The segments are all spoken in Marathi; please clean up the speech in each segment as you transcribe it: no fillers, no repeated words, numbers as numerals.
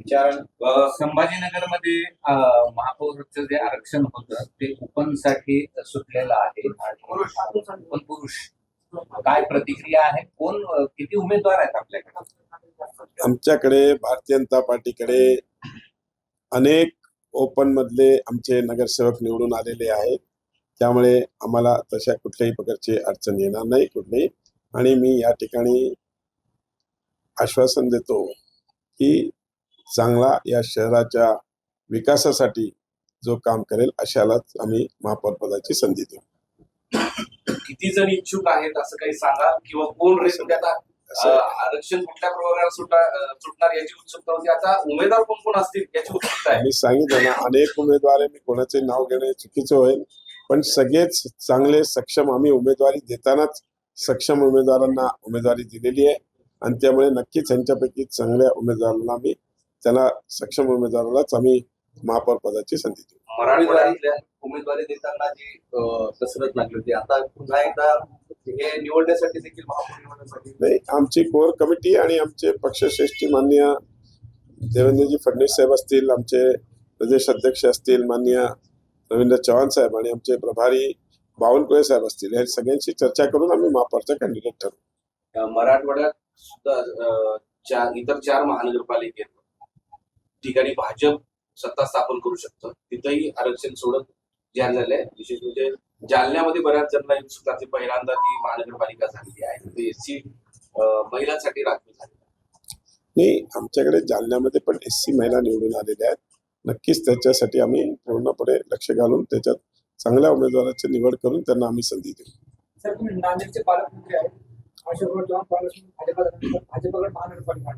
संभाजीनगरमध्ये महापौरचं जे आरक्षण होतं ते ओपनसाठी सुटलेलं आहे आणि ओपन पुरुष काय प्रतिक्रिया आहे? कोण किती उमेदवार आहेत आपल्याकडे? आमच्याकडे भारतीय जनता पार्टीकडे अनेक ओपन मधले आमचे नगरसेवक निवडून आलेले आहेत, त्यामुळे आम्हाला तशा कुठल्याही प्रकारची अडचण येणार नाही कुठली. आणि मी या ठिकाणी आश्वासन देतो की चांगला या शहराच्या विकासासाठी जो काम करेल अशालाच आम्ही महापौर पदाची संधी देऊ. किती जण इच्छुक आहेत असं काही सांगा, किंवा कोण रेस आता आरक्षण कुठल्या प्रकारे सुटणार याची उत्सुकता होती. आता उमेदवार कोण कोण असतील याची उत्सुकता आहे. मी सांगितलं ना, अनेक उमेदवार आहे, मी कोणाचे नाव घेणे चुकीचं होईल, पण सगळेच चांगले सक्षम आम्ही उमेदवारी देतानाच सक्षम उमेदवारांना उमेदवारी दिलेली आहे आणि त्यामुळे नक्कीच यांच्यापैकी चांगल्या उमेदवारांना आम्ही त्यांना सक्षम उमेदवारालाच आम्ही महापौर पदाची संधी देऊ. मराठवाड्यातल्या उमेदवारी देताना जी कसरत लागली होती, आता पुन्हा एकदा हे निवडण्यासाठी देखील महापौर निवडण्यासाठी नाही, आमची कोर कमिटी आणि आमचे पक्षश्रेष्ठ माननीय देवेंद्रजी फडणवीस साहेब असतील, आमचे प्रदेश अध्यक्ष असतील माननीय रवींद्र चव्हाण साहेब आणि आमचे प्रभारी बावनकुळे साहेब असतील, या सगळ्यांशी चर्चा करून आम्ही महापौरचा कॅन्डिडेट ठरवू. मराठवाड्यात सुद्धा इतर 4 महानगरपालिकेत ठिकाणी भाजप सत्ता स्थापन करू शकतं, तिथेही आरक्षण सोडत जाहीर आहे. विशेष म्हणजे जालन्यामध्ये बऱ्याच जणांना उत्सुकता, पहिल्यांदा ती महानगरपालिका झालेली आहे, ते एससी महिलांसाठी राखीव झाली नाही. आमच्याकडे जालन्यामध्ये पण एससी महिला निवडून आलेल्या आहेत. नक्कीच त्याच्यासाठी आम्ही पूर्णपणे लक्ष घालून त्याच्यात चांगल्या उमेदवाराची निवड करून त्यांना आम्ही संधी देऊ. सर, तुम्ही नांदेडचे पालकमंत्री आहेत, भाजपकडे महानगरपालिका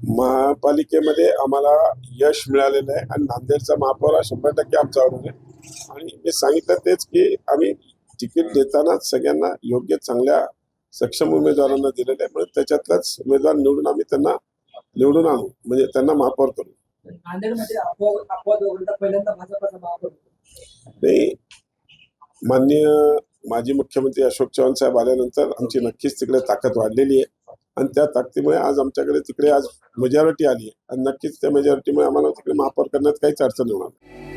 महापालिकेमध्ये आम्हाला यश मिळालेलं आहे आणि नांदेडचा महापौर 100% आमचा होणार आहे. आणि मी सांगितलं तेच की आम्ही तिकीट देतानाच सगळ्यांना योग्य चांगल्या सक्षम उमेदवारांना दिलेलं आहे, म्हणून त्याच्यातलाच उमेदवार निवडून आम्ही त्यांना निवडून आणू, म्हणजे त्यांना महापौर करू. नांदेडमध्ये अपवाद वगळता पहिल्यांदा भाजपचा महापौर नाही, माननीय माजी मुख्यमंत्री अशोक चव्हाण साहेब आल्यानंतर आमची नक्कीच तिकडे ताकद वाढलेली आहे आणि त्या ताकदीमुळे आज आमच्याकडे तिकडे आज मेजॉरिटी आली आहे आणि नक्कीच त्या मेजॉरिटीमुळे आम्हाला तिकडे महापौर करण्यात काहीच अडचण होणार नाही.